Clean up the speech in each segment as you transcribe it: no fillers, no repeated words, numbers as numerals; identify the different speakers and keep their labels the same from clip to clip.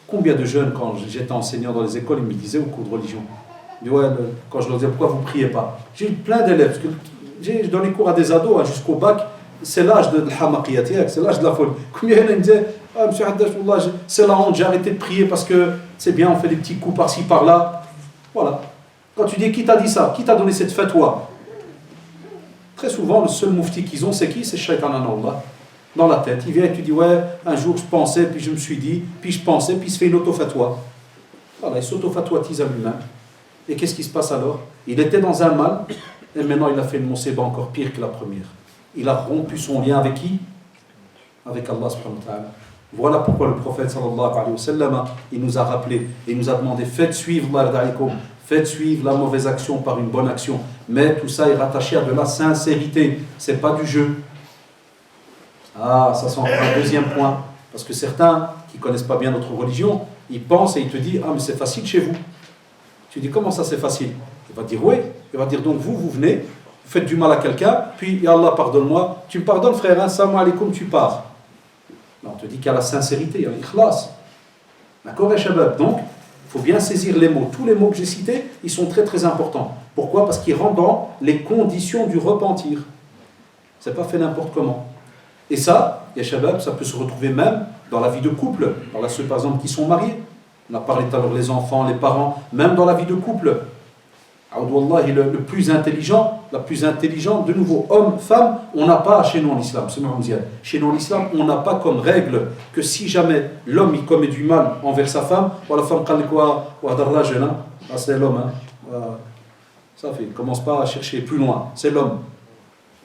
Speaker 1: Combien de jeunes, quand j'étais enseignant dans les écoles, ils me disaient au cours de religion, ils disaient, ouais, quand je leur disais pourquoi vous ne priez pas, j'ai eu plein d'élèves, parce que j'ai donné cours à des ados hein, jusqu'au bac, c'est l'âge de l'hamaqiyat, c'est l'âge de la folie. Combien ils me disaient, ah, monsieur Haddash, c'est la honte, j'ai arrêté de prier parce que c'est bien, on fait des petits coups par-ci, par-là. Voilà. Quand tu dis qui t'a dit ça, qui t'a donné cette fatwa, très souvent, le seul moufti qu'ils ont, c'est qui? C'est Shaitan Allah. Dans la tête, il vient et tu dis ouais, un jour je pensais, puis je me suis dit, puis je pensais, puis il se fait une auto-fatwa. Voilà, il s'auto-fatouatise à lui-même. Et qu'est-ce qui se passe alors? Il était dans un mal, et maintenant il a fait une monseba encore pire que la première. Il a rompu son lien avec qui? Avec Allah subhanahu wa ta'ala. Voilà pourquoi le prophète sallallahu alayhi wa sallam, il nous a rappelé, il nous a demandé, faites suivre la mauvaise action par une bonne action. Mais tout ça est rattaché à de la sincérité, c'est pas du jeu. Ah, ça c'est encore un deuxième point. Parce que certains qui ne connaissent pas bien notre religion, ils pensent et ils te disent, ah mais c'est facile chez vous. Tu dis, comment ça c'est facile? Il va dire, oui. Il va dire, donc vous venez, vous faites du mal à quelqu'un, puis, ya Allah, pardonne-moi. Tu me pardonnes frère, hein, salam alaikum, tu pars. Non, on te dit qu'il y a la sincérité, il y a l'ikhlas. D'accord, et shabab? Donc, il faut bien saisir les mots. Tous les mots que j'ai cités, ils sont très très importants. Pourquoi? Parce qu'ils rentrent dans les conditions du repentir. C'est pas fait n'importe comment. Et ça, ya shabab, ça peut se retrouver même dans la vie de couple. Dans la ceux par exemple qui sont mariés. On a parlé tout à l'heure les enfants, les parents, même dans la vie de couple. Wallahi, le plus intelligent, la plus intelligente, de nouveau, homme, femme, on n'a pas chez nous en islam, c'est Mohamed. Chez nous en islam, on n'a pas comme règle que si jamais l'homme il commet du mal envers sa femme, ou la femme c'est l'homme. Hein. Ça fait, commence pas à chercher plus loin, c'est l'homme.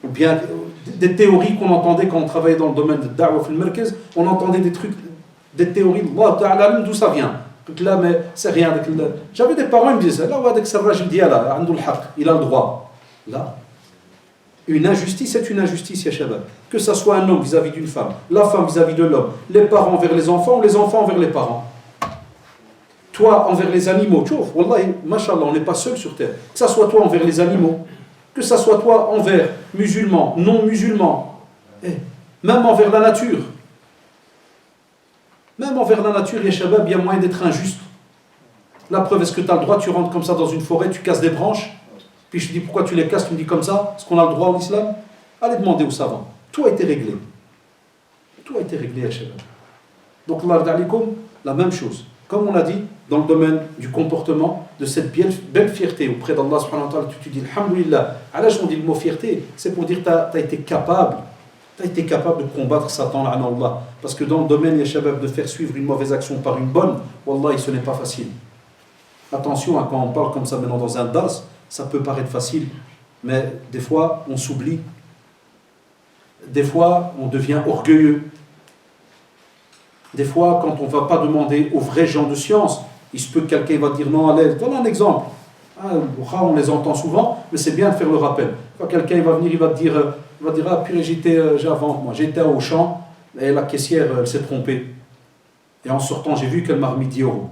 Speaker 1: Ou bien des théories qu'on entendait quand on travaillait dans le domaine de Da'wah fil Markaz, on entendait des trucs, des théories, d'où ça vient. Là, mais c'est rien. J'avais des parents qui me disaient, là, il a le droit. Là, une injustice est une injustice, ya shabab. Que ça soit un homme vis-à-vis d'une femme, la femme vis-à-vis de l'homme, les parents envers les enfants ou les enfants envers les parents. Toi envers les animaux, tu vois, wallahi, mashallah, on n'est pas seul sur terre. Que ça soit toi envers les animaux, que ça soit toi envers musulmans, non musulmans, même envers la nature. Même envers la nature, ya shabab, il y a moyen d'être injuste. La preuve, est-ce que tu as le droit, tu rentres comme ça dans une forêt, tu casses des branches, puis je te dis pourquoi tu les casses, tu me dis comme ça, est-ce qu'on a le droit en islam? Allez demander aux savants. Tout a été réglé. Tout a été réglé, ya shabab. Donc, la même chose. Comme on a dit, dans le domaine du comportement, de cette belle fierté auprès d'Allah subhanahu wa ta'ala, tu dis, alhamdulillah, à l'âge on dit le mot fierté, c'est pour dire que tu as été capable. Tu as été capable de combattre Satan, Allah. Parce que dans le domaine, ya shabab, de faire suivre une mauvaise action par une bonne, wallahi, ce n'est pas facile. Attention, hein, quand on parle comme ça maintenant dans un dars, ça peut paraître facile, mais des fois, on s'oublie. Des fois, on devient orgueilleux. Des fois, quand on ne va pas demander aux vrais gens de science, il se peut que quelqu'un va dire non, allez, donne un exemple. On les entend souvent, mais c'est bien de faire le rappel. Quand quelqu'un va venir, il va dire ah purée, j'étais au champ et la caissière elle s'est trompée. Et en sortant, j'ai vu qu'elle m'a remis 10 euros.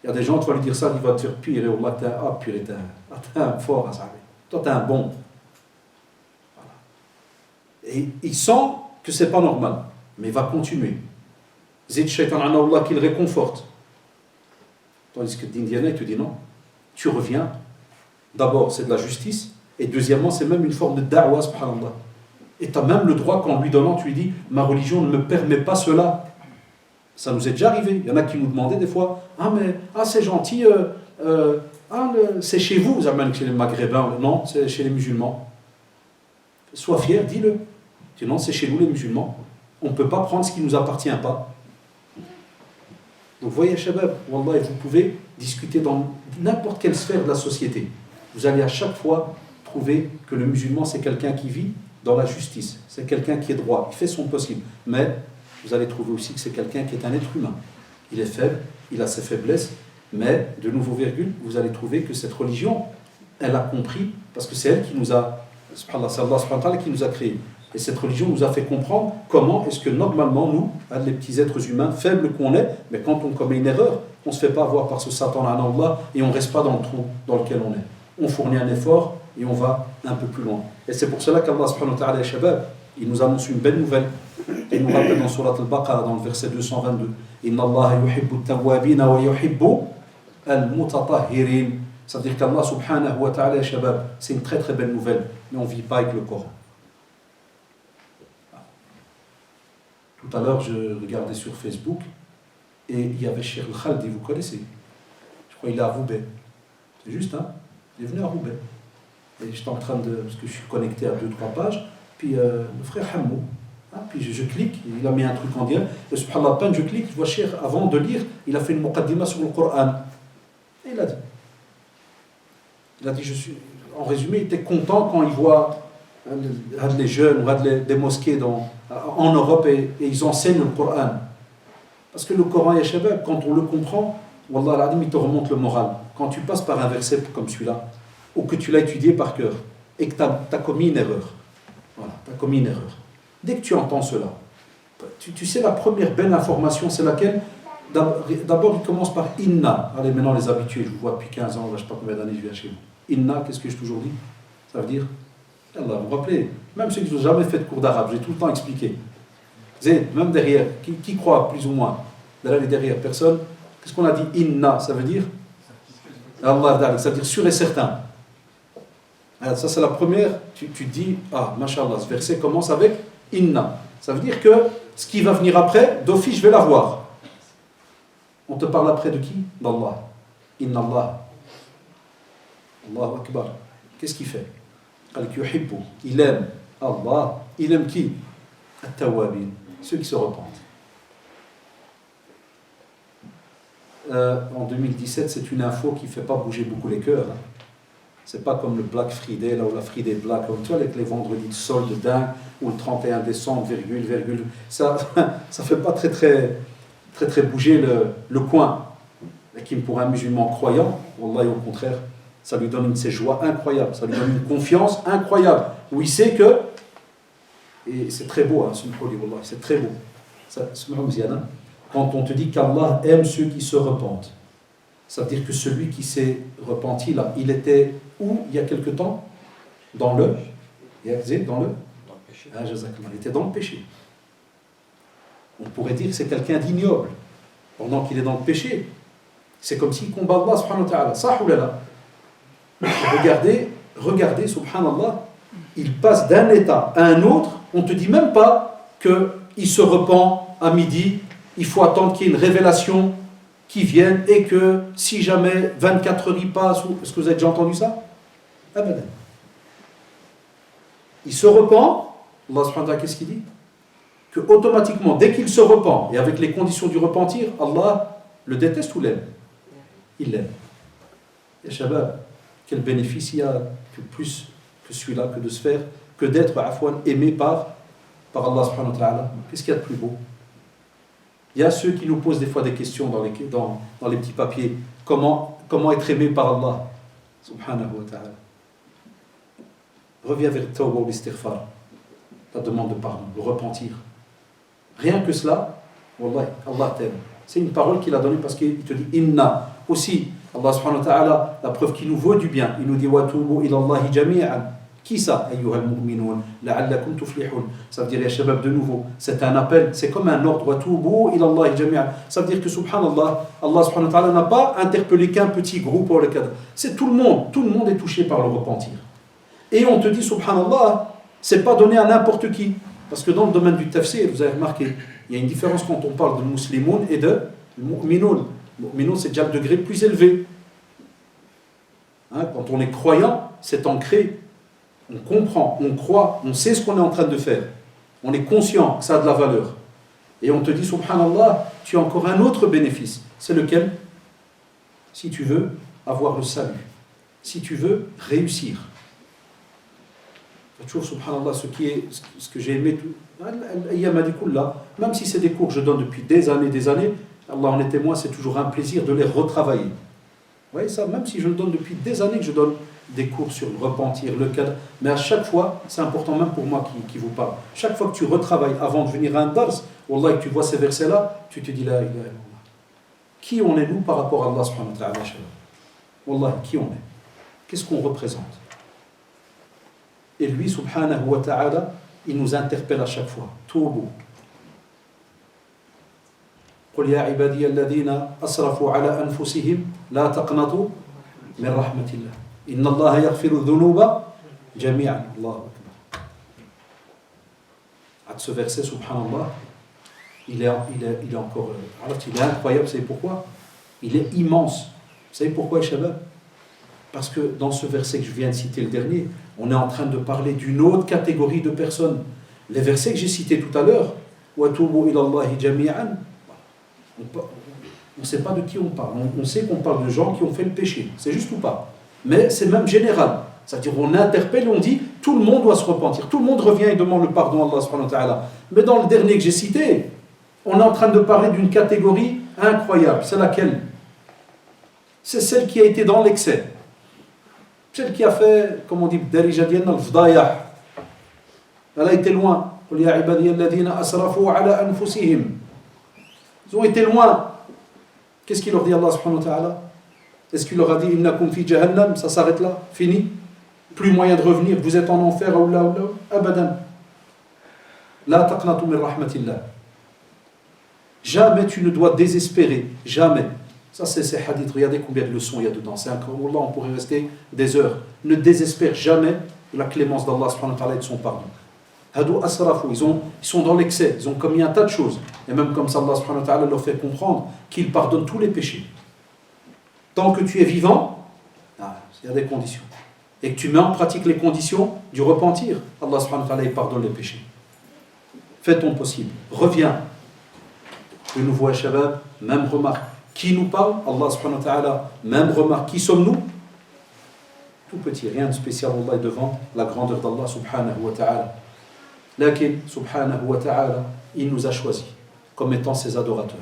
Speaker 1: Il y a des gens, tu vas lui dire ça, il va te dire purée, t'es un fort, toi t'es un bon. Voilà. Et il sent que c'est pas normal, mais il va continuer. Zid shaitan an Allah qu'il réconforte. Tandis que l'Indien te dit non, tu reviens. D'abord, c'est de la justice, et deuxièmement, c'est même une forme de da'wah, subhanallah. Et tu as même le droit qu'en lui donnant, tu lui dis, ma religion ne me permet pas cela. Ça nous est déjà arrivé. Il y en a qui nous demandaient des fois, c'est gentil, c'est chez vous, chez les Maghrébins. Non, c'est chez les musulmans. Sois fier, dis-le. Dis non, c'est chez nous les musulmans. On ne peut pas prendre ce qui ne nous appartient pas. Donc voyez, shabab, wallah, vous pouvez discuter dans n'importe quelle sphère de la société. Vous allez à chaque fois trouver que le musulman, c'est quelqu'un qui vit dans la justice. C'est quelqu'un qui est droit, il fait son possible. Mais vous allez trouver aussi que c'est quelqu'un qui est un être humain. Il est faible, il a ses faiblesses, mais, de nouveau virgule, vous allez trouver que cette religion, elle a compris, parce que c'est elle qui nous a, subhanallah, c'est Allah subhanahu wa ta'ala qui nous a créés. Et cette religion nous a fait comprendre comment est-ce que normalement, nous, les petits êtres humains, faibles qu'on est, mais quand on commet une erreur, on ne se fait pas avoir par ce Satan à Allah et on ne reste pas dans le trou dans lequel on est. On fournit un effort et on va un peu plus loin. Et c'est pour cela qu'Allah subhanahu wa ta'ala, shabab, il nous annonce une belle nouvelle. Il nous rappelle dans Surat al-Baqarah, dans le verset 222, Inna Allah yuhibbu at-tawwabina wa yuhibbu al-mutatahhirin. Ça veut dire qu'Allah subhanahu wa ta'ala, shabab, c'est une très très belle nouvelle, mais on ne vit pas avec le Coran. Tout à l'heure, je regardais sur Facebook et il y avait Cheikh Al-Khaldi, vous connaissez? Je crois qu'il est à Roubaix. C'est juste, hein? Il est venu à Roubaix. Et j'étais en train de. Parce que je suis connecté à 2-3 pages. Puis le frère Hammou, hein, puis je clique, il a mis un truc en direct. Et subhanallah, à peine je clique, je vois Cheikh, avant de lire, il a fait une muqaddima sur le Coran. Et il a dit. En résumé, il était content quand il voit les jeunes ou des mosquées en Europe et ils enseignent le Coran. Parce que le Coran, ya shabab, quand on le comprend, wallah al-adim, il te remonte le moral. Quand tu passes par un verset comme celui-là, ou que tu l'as étudié par cœur, et que tu as commis une erreur, voilà, tu as commis une erreur. Dès que tu entends cela, tu sais la première belle information, c'est laquelle? D'abord, il commence par Inna. Allez, maintenant les habitués, je vous vois depuis 15 ans, là, je ne sais pas combien d'années je viens chez vous. Inna, qu'est-ce que j'ai toujours dit? Ça veut dire, Allah, vous vous rappelez, même ceux qui n'ont jamais fait de cours d'arabe, j'ai tout le temps expliqué. Même derrière, qui croit plus ou moins? Derrière, personne. Qu'est-ce qu'on a dit? Inna, ça veut dire Allah, ça veut dire sûr et certain. Alors, ça, c'est la première. Tu dis, ah, mashallah, ce verset commence avec Inna. Ça veut dire que ce qui va venir après, d'office, je vais l'avoir. On te parle après de qui? D'Allah. Inna Allah. Allahu Akbar. Qu'est-ce qu'il fait? Il aime Allah. Il aime qui? At-Tawwabin. Ceux qui se repentent. En 2017, c'est une info qui ne fait pas bouger beaucoup les cœurs. Hein. C'est pas comme le Black Friday, là où la Friday Black, comme toi, avec les vendredis de solde dingue, ou le 31 décembre, virgule. Ça fait pas très bouger le coin. Et qui pour un musulman croyant, wallah, au contraire, ça lui donne une de ces joies incroyables, ça lui donne une confiance incroyable, où il sait que, et c'est très beau, hein, c'est très beau. Quand on te dit qu'Allah aime ceux qui se repentent, ça veut dire que celui qui s'est repenti là, il était où il y a quelque temps? Dans le péché. Ah, il était dans le péché. On pourrait dire que c'est quelqu'un d'ignoble pendant qu'il est dans le péché. C'est comme s'il combat Allah subhanahu wa ta'ala. Ça ou là. Regardez, subhanallah, il passe d'un état à un autre. On ne te dit même pas qu'il se repent à midi. Il faut attendre qu'il y ait une révélation qui vienne et que si jamais 24 heures y passent, est-ce que vous avez déjà entendu ça? Abadan. Il se repent, Allah subhanahu wa ta'ala, qu'est-ce qu'il dit? Que automatiquement, dès qu'il se repent, et avec les conditions du repentir, Allah le déteste ou l'aime? Il l'aime. Et Shabab, quel bénéfice il y a que plus que celui-là, que de se faire, que d'être aimé par Allah subhanahu wa ta'ala. Qu'est-ce qu'il y a de plus beau? Il y a ceux qui nous posent des fois des questions dans les petits papiers. Comment être aimé par Allah subhanahu wa ta'ala. Reviens vers le tawbah ou l'istighfar, la demande de pardon, le repentir. Rien que cela, wallahi, Allah t'aime. C'est une parole qu'il a donnée parce qu'il te dit Inna. Aussi, Allah subhanahu wa ta'ala, la preuve qu'il nous veut du bien, il nous dit Watubu ila Allahi jami'an. Qui ça? Ayyuhal mu'minun, la'allakum tuflihun. Ça veut dire, ya shabab, de nouveau, c'est un appel, c'est comme un ordre. Watubu ila Allahi jami'an. Ça veut dire que subhanallah, Allah subhanahu wa ta'ala n'a pas interpellé qu'un petit groupe pour le cadre. C'est tout le monde est touché par le repentir. Et on te dit subhanallah, c'est pas donné à n'importe qui. Parce que dans le domaine du tafsir, vous avez remarqué, il y a une différence quand on parle de muslimoun et de mu'minoun. Mu'minoun, c'est déjà le degré plus élevé. Hein, quand on est croyant, c'est ancré. On comprend, on croit, on sait ce qu'on est en train de faire. On est conscient que ça a de la valeur. Et on te dit, subhanallah, tu as encore un autre bénéfice. C'est lequel? Si tu veux avoir le salut. Si tu veux réussir. Toujours, subhanallah, ce que j'ai aimé, même si c'est des cours que je donne depuis des années, Allah en est témoin, c'est toujours un plaisir de les retravailler. Vous voyez ça, même si je le donne depuis des années que je donne des cours sur le repentir, le cadre, mais à chaque fois, c'est important même pour moi qui vous parle, chaque fois que tu retravailles avant de venir à un dars, wallah, que tu vois ces versets-là, tu te dis, la ilaha illallah. Qui on est nous par rapport à Allah subhanahu wa ta'ala? Wallah, qui on est? Qu'est-ce qu'on représente? Et lui, subhanahu wa ta'ala, il nous interpelle à chaque fois. Toubou. قل يا عبادي الذين أسرفوا على أنفسهم لا تقنطوا من رحمة الله إن الله يغفر الذنوب جميعا الله أكبر. Ce verset, subhanallah, il est encore il est incroyable. Vous savez pourquoi? Il est immense. Vous savez pourquoi, Shabab? Parce que dans ce verset que je viens de citer, le dernier, on est en train de parler d'une autre catégorie de personnes. Les versets que j'ai cités tout à l'heure, وَتُوبُوا إِلَى اللَّهِ جَمِيعًا, on ne sait pas de qui on parle. On sait qu'on parle de gens qui ont fait le péché. C'est juste ou pas? Mais c'est même général. C'est-à-dire on interpelle, on dit tout le monde doit se repentir. Tout le monde revient et demande le pardon à Allah subhanahu wa ta'ala. Mais dans le dernier que j'ai cité, on est en train de parler d'une catégorie incroyable. C'est laquelle? C'est celle qui a été dans l'excès. Celle qui a fait, comme on dit, Darijadiyan al-Fdayah. Elle a été loin. Qul ya ibadiya alladhina asrafu ala anfusihim. Ils ont été loin. Qu'est-ce qu'il leur dit Allah subhanahu wa ta'ala? Est-ce qu'il leur a dit innakum fi jahannam? Ça s'arrête là? Fini? Plus moyen de revenir? Vous êtes en enfer? Abadan. La taqnatu min rahmatillah. Jamais tu ne dois désespérer. Jamais. Ça, c'est ces hadiths. Regardez combien de leçons il y a dedans. C'est incroyable. On pourrait rester des heures. Ne désespère jamais de la clémence d'Allah subhanahu wa ta'ala et de son pardon. Hadou asrafu. Ils sont dans l'excès. Ils ont commis un tas de choses. Et même comme ça, Allah subhanahu wa ta'ala leur fait comprendre qu'il pardonne tous les péchés. Tant que tu es vivant, il y a des conditions. Et que tu mets en pratique les conditions du repentir, Allah subhanahu wa ta'ala il pardonne les péchés. Fais ton possible. Reviens. De nouveau à Shabab, même remarque. Qui nous parle? Allah subhanahu wa ta'ala. Même remarque. Qui sommes-nous? Tout petit, rien de spécial. Allah est devant la grandeur d'Allah subhanahu wa ta'ala. Lakin, subhanahu wa ta'ala, il nous a choisis comme étant ses adorateurs.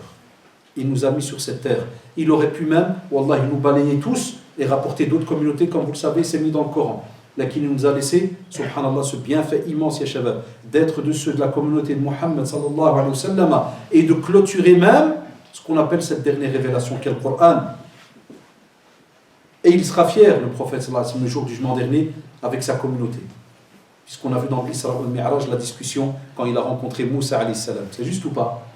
Speaker 1: Il nous a mis sur cette terre. Il aurait pu même, wallah, il nous balayer tous et rapporter d'autres communautés, comme vous le savez, c'est mis dans le Coran. Là, qui nous a laissé, subhanallah, ce bienfait immense, ya shabab, d'être de ceux de la communauté de Muhammad, sallallahu alayhi wa sallam, et de clôturer même ce qu'on appelle cette dernière révélation qu'est le Coran. Et il sera fier, le prophète, sallallahu alayhi wa sallam, le jour du jugement dernier, avec sa communauté. Puisqu'on a vu dans l'Isra al-Mi'raj la discussion quand il a rencontré Moussa alayhi salam. C'est juste ou pas?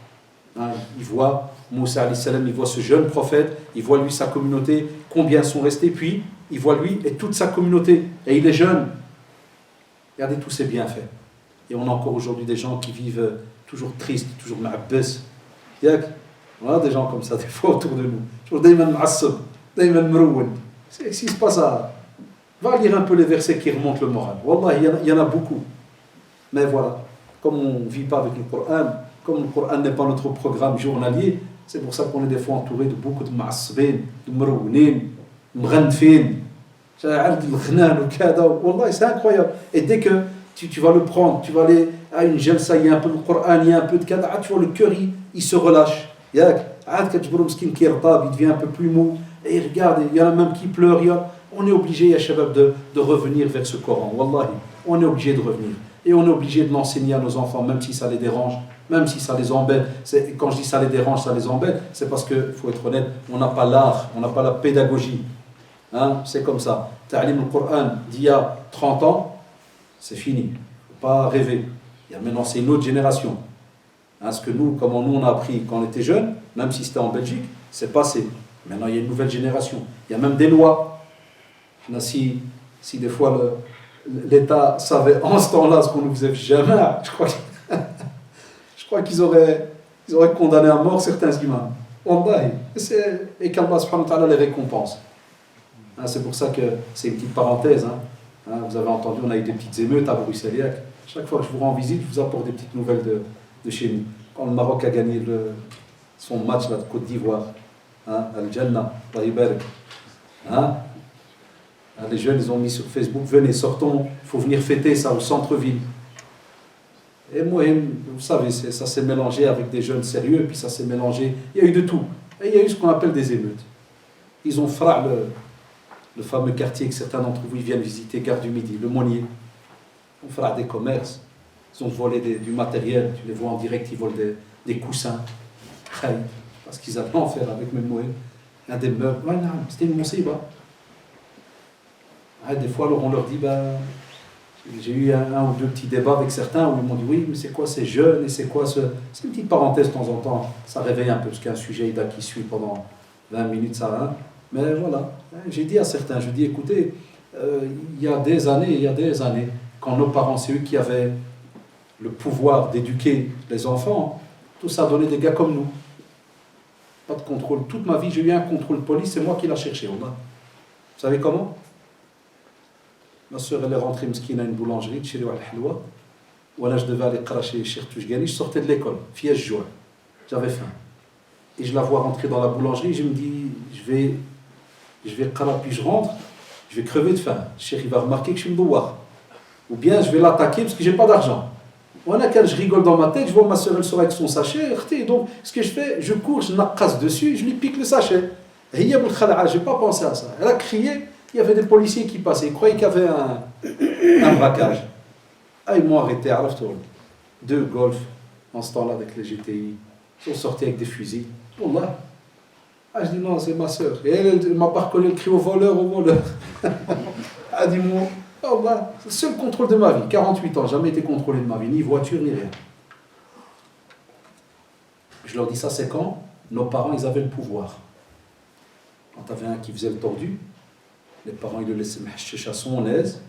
Speaker 1: Il voit Moussa alayhi salam, il voit ce jeune prophète, il voit lui sa communauté, combien sont restés, puis il voit lui et toute sa communauté, et il est jeune. Regardez tous ces bienfaits. Et on a encore aujourd'hui des gens qui vivent toujours tristes, toujours ma'abbas. On a des gens comme ça des fois autour de nous. Toujours dayman ma'assab, dayman mrouwen. Qu'est-ce qui se passe à... Va lire un peu les versets qui remontent le moral. Wallah, il y en a beaucoup. Mais voilà, comme on ne vit pas avec le Coran, comme le Coran n'est pas notre programme journalier, c'est pour ça qu'on est des fois entouré de beaucoup de ma'asbin, de mrounin, de mghanfin, Wallah, c'est incroyable. Et dès que tu vas le prendre, tu vas aller à une jalsa, il y a un peu de Coran, il y a un peu de kada, tu vois le cœur, il se relâche. Il devient un peu plus mou. Et regarde, il y en a même qui pleurent. On est obligé, ya shabab, de revenir vers ce Coran. Wallahi, on est obligé de revenir. Et on est obligé de l'enseigner à nos enfants, même si ça les dérange, même si ça les embête. Quand je dis ça les dérange, ça les embête, c'est parce qu'il faut être honnête, on n'a pas l'art, on n'a pas la pédagogie. C'est comme ça. Ta'lim al-Qur'an d'il y a 30 ans, c'est fini. Il ne faut pas rêver. Maintenant, c'est une autre génération. Ce que nous, comment nous on a appris quand on était jeunes, même si c'était en Belgique, c'est passé. Maintenant, il y a une nouvelle génération. Il y a même des lois. Si des fois l'État savait en ce temps-là ce qu'on ne faisait jamais, je crois qu'ils auraient condamné à mort certains imams. Wallahi. Et qu'Allah subhanahu wa ta'ala les récompense. C'est pour ça que c'est une petite parenthèse. Vous avez entendu, on a eu des petites émeutes à Bruxelles. Chaque fois que je vous rends visite, je vous apporte des petites nouvelles de chez nous. Quand le Maroc a gagné son match là, de Côte d'Ivoire, Al-Jannah, les jeunes, ils ont mis sur Facebook, venez, sortons, il faut venir fêter ça au centre-ville. Et moi, vous savez, ça s'est mélangé avec des jeunes sérieux, puis ça s'est mélangé, il y a eu de tout. Et il y a eu ce qu'on appelle des émeutes. Ils ont frappé le fameux quartier que certains d'entre vous ils viennent visiter, Gare du Midi, le Monnier. Ils ont frappé des commerces, ils ont volé du matériel, tu les vois en direct, ils volent des coussins, parce qu'ils avaient en faire avec même Moïse. Il y a des meubles, c'était une monsiba. Des fois, alors on leur dit, J'ai eu un ou deux petits débats avec certains où ils m'ont dit oui, mais c'est quoi ces jeunes et c'est quoi ce. C'est une petite parenthèse de temps en temps, ça réveille un peu, parce qu'il y a un sujet qui suit pendant 20 minutes, ça va. Mais voilà, j'ai dit à certains, je dis écoutez, il y a des années, quand nos parents, c'est eux qui avaient le pouvoir d'éduquer les enfants, tout ça donnait des gars comme nous. Pas de contrôle. Toute ma vie, j'ai eu un contrôle de police, c'est moi qui l'ai cherché. Vous savez comment? Ma soeur, elle est rentrée mesquine à une boulangerie, de chez Halwa. Voilà, je devais aller cracher chez Touchgani. Je sortais de l'école, fiège juin. J'avais faim. Et je la vois rentrer dans la boulangerie. Je me dis, je vais puis je rentre, je vais crever de faim. Le cheikh, il va remarquer que je suis mbouar. Ou bien je vais l'attaquer parce que j'ai pas d'argent. Voilà, quand je rigole dans ma tête, je vois ma soeur, elle sort avec son sachet. Donc, ce que je fais, je cours, je n'acasse dessus, je lui pique le sachet. Je n'ai pas pensé à ça. Elle a crié, il y avait des policiers qui passaient. Ils croyaient qu'il y avait un braquage. Ah, ils m'ont arrêté à l'aftour. 2 Golf, en ce temps-là, avec les GTI. Ils sont sortis avec des fusils. Wallah. Ah, je dis non, c'est ma soeur. Et elle m'a pas reconnu, elle crie au voleur, au voleur. Ah, dis-moi. Oh bah, c'est le seul contrôle de ma vie. 48 ans, jamais été contrôlé de ma vie, ni voiture, ni rien. Je leur dis ça, c'est quand nos parents, ils avaient le pouvoir. Quand tu avais un qui faisait le tordu, les parents, ils le laissaient à son aise.